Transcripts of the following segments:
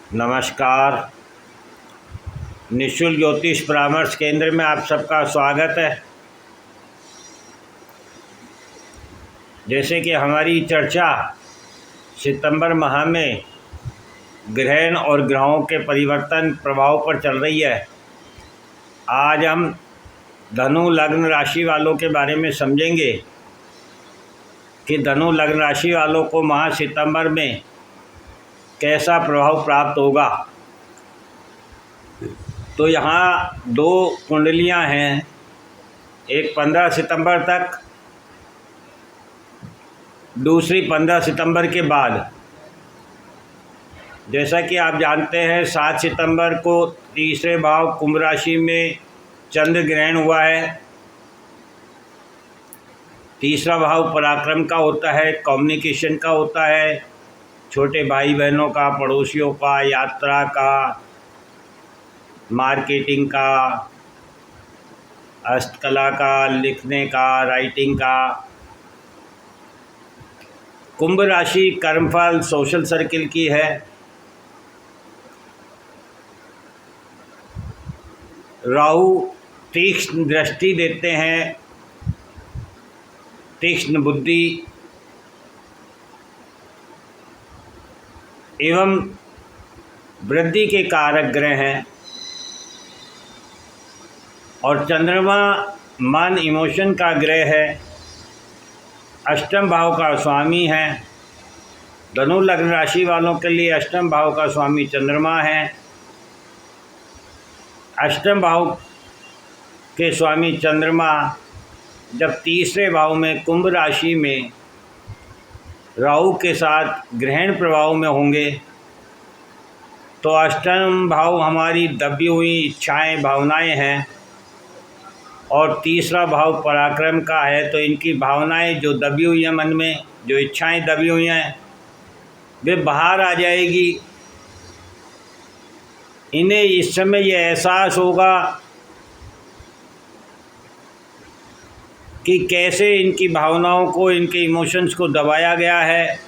नमस्कार। निःशुल्क ज्योतिष परामर्श केंद्र में आप सबका स्वागत है। जैसे कि हमारी चर्चा सितंबर माह में ग्रहण और ग्रहों के परिवर्तन प्रभाव पर चल रही है। आज हम धनु लग्न राशि वालों के बारे में समझेंगे कि धनु लग्न राशि वालों को माह सितंबर में कैसा प्रभाव प्राप्त होगा। तो यहाँ दो कुंडलियाँ हैं, एक 15 सितंबर तक, दूसरी 15 सितंबर के बाद। जैसा कि आप जानते हैं 7 सितंबर को तीसरे भाव कुंभ राशि में चंद्र ग्रहण हुआ है। तीसरा भाव पराक्रम का होता है, कम्युनिकेशन का होता है, छोटे भाई बहनों का, पड़ोसियों का, यात्रा का, मार्केटिंग का, हस्तकला का, लिखने का, राइटिंग का। कुंभ राशि कर्मफल सोशल सर्किल की है। राहु तीक्ष्ण दृष्टि देते हैं, तीक्ष्ण बुद्धि एवं वृद्धि के कारक ग्रह हैं। और चंद्रमा मन इमोशन का ग्रह है, अष्टम भाव का स्वामी है। धनु लग्न राशि वालों के लिए अष्टम भाव का स्वामी चंद्रमा है। अष्टम भाव के स्वामी चंद्रमा जब तीसरे भाव में कुंभ राशि में राहु के साथ ग्रहण प्रभाव में होंगे तो अष्टम भाव हमारी दबी हुई इच्छाएं, भावनाएं हैं, और तीसरा भाव पराक्रम का है। तो इनकी भावनाएं जो दबी हुई हैं, मन में जो इच्छाएं दबी हुई हैं, वे बाहर आ जाएगी। इन्हें इस समय ये एहसास होगा कि कैसे इनकी भावनाओं को, इनके इमोशंस को दबाया गया है।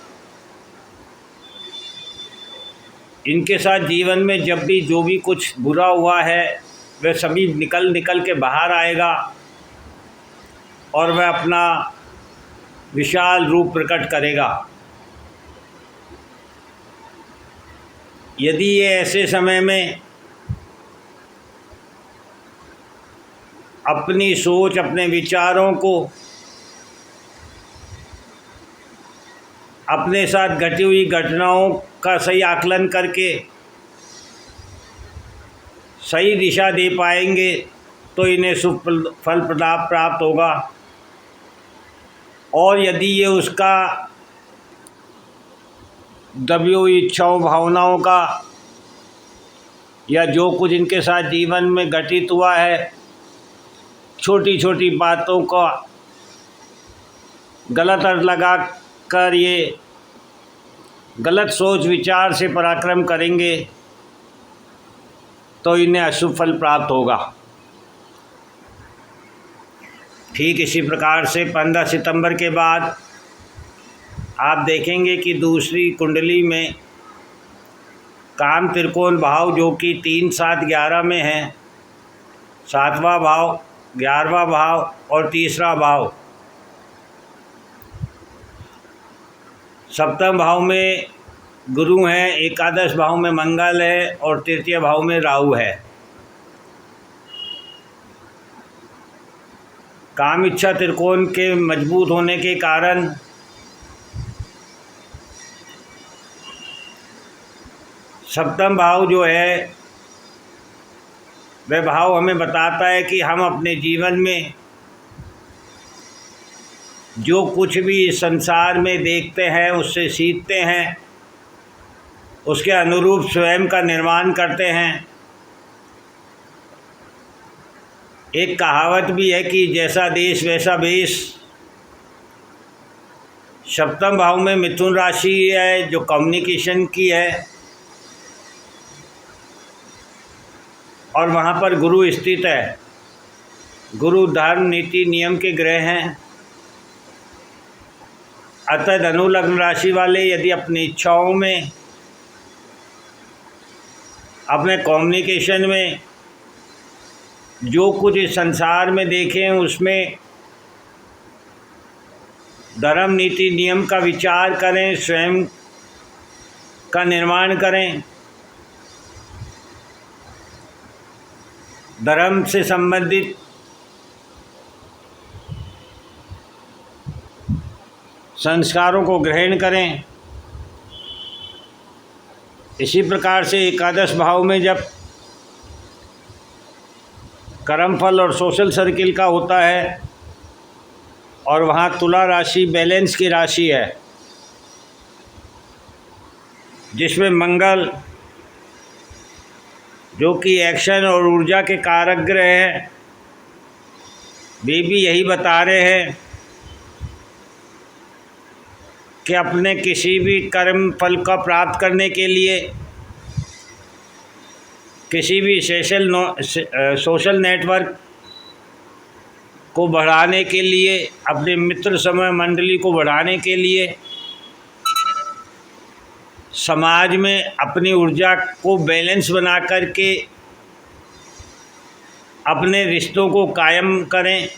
इनके साथ जीवन में जब भी जो भी कुछ बुरा हुआ है वह सभी निकल के बाहर आएगा और वह अपना विशाल रूप प्रकट करेगा। यदि ये ऐसे समय में अपनी सोच, अपने विचारों को, अपने साथ घटी हुई घटनाओं का सही आकलन करके सही दिशा दे पाएंगे तो इन्हें शुभ फल प्राप्त होगा। और यदि ये उसका दबी हुई इच्छाओं, भावनाओं का, या जो कुछ इनके साथ जीवन में घटित हुआ है, छोटी छोटी बातों का गलत अर्थ लगा कर ये गलत सोच विचार से पराक्रम करेंगे तो इन्हें अशुभ फल प्राप्त होगा। ठीक इसी प्रकार से 15 सितंबर के बाद आप देखेंगे कि दूसरी कुंडली में काम त्रिकोण भाव जो कि 3, 7, 11 में है, 7वां भाव, 11वां भाव और तीसरा भाव। सप्तम भाव में गुरु हैं, एकादश भाव में मंगल है और तृतीय भाव में राहु है। काम इच्छा त्रिकोण के मजबूत होने के कारण सप्तम भाव जो है वह भाव हमें बताता है कि हम अपने जीवन में जो कुछ भी इस संसार में देखते हैं, उससे सीखते हैं, उसके अनुरूप स्वयं का निर्माण करते हैं। एक कहावत भी है कि जैसा देश वैसा भेष। सप्तम भाव में मिथुन राशि है जो कम्युनिकेशन की है और वहाँ पर गुरु स्थित है। गुरु धर्म, नीति, नियम के ग्रह हैं। अतः धनु लग्न राशि वाले यदि अपनी इच्छाओं में अपने कम्युनिकेशन में जो कुछ इस संसार में देखें उसमें धर्म नीति नियम का विचार करें, स्वयं का निर्माण करें। धर्म से संबंधित संस्कारों को ग्रहण करें। इसी प्रकार से एकादश भाव में जब कर्मफल और सोशल सर्किल का होता है और वहाँ तुला राशि बैलेंस की राशि है, जिसमें मंगल जो कि एक्शन और ऊर्जा के कारक ग्रह हैं, वे भी यही बता रहे हैं कि अपने किसी भी कर्म फल का प्राप्त करने के लिए, किसी भी सोशल नेटवर्क को बढ़ाने के लिए, अपने मित्र समूह मंडली को बढ़ाने के लिए, समाज में अपनी ऊर्जा को बैलेंस बना करके अपने रिश्तों को कायम करें।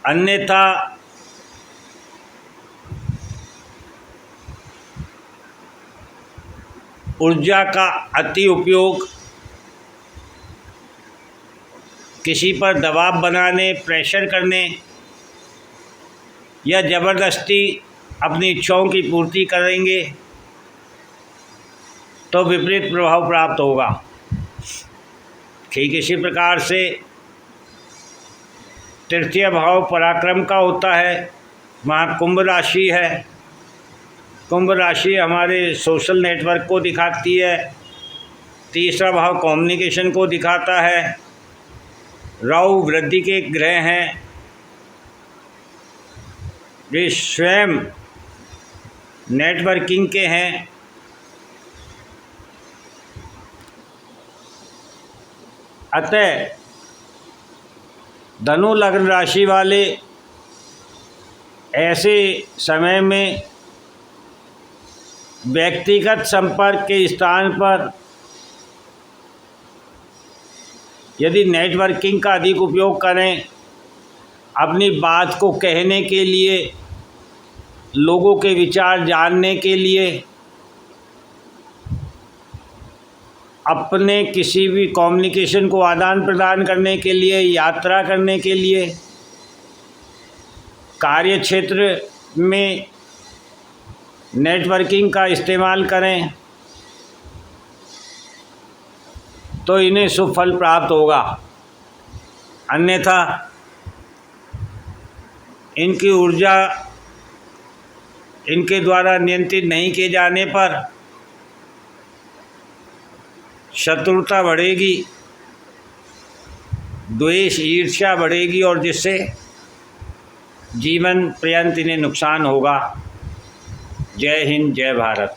अन्यथा ऊर्जा का अति उपयोग किसी पर दबाव बनाने, प्रेशर करने या ज़बरदस्ती अपनी इच्छाओं की पूर्ति करेंगे तो विपरीत प्रभाव प्राप्त होगा। ठीक इसी प्रकार से तृतीय भाव पराक्रम का होता है, वहाँ कुंभ राशि है। कुंभ राशि हमारे सोशल नेटवर्क को दिखाती है। तीसरा भाव कम्युनिकेशन को दिखाता है। राहु वृद्धि के ग्रह हैं, वे स्वयं नेटवर्किंग के हैं। अतः धनु लग्न राशि वाले ऐसे समय में व्यक्तिगत संपर्क के स्थान पर यदि नेटवर्किंग का अधिक उपयोग करें, अपनी बात को कहने के लिए, लोगों के विचार जानने के लिए, अपने किसी भी कम्युनिकेशन को आदान प्रदान करने के लिए, यात्रा करने के लिए, कार्य क्षेत्र में नेटवर्किंग का इस्तेमाल करें तो इन्हें शुभ फल प्राप्त होगा। अन्यथा इनकी ऊर्जा इनके द्वारा नियंत्रित नहीं किए जाने पर शत्रुता बढ़ेगी, द्वेष ईर्ष्या बढ़ेगी और जिससे जीवन पर्यंत इन्हें नुकसान होगा। जय हिंद, जय भारत।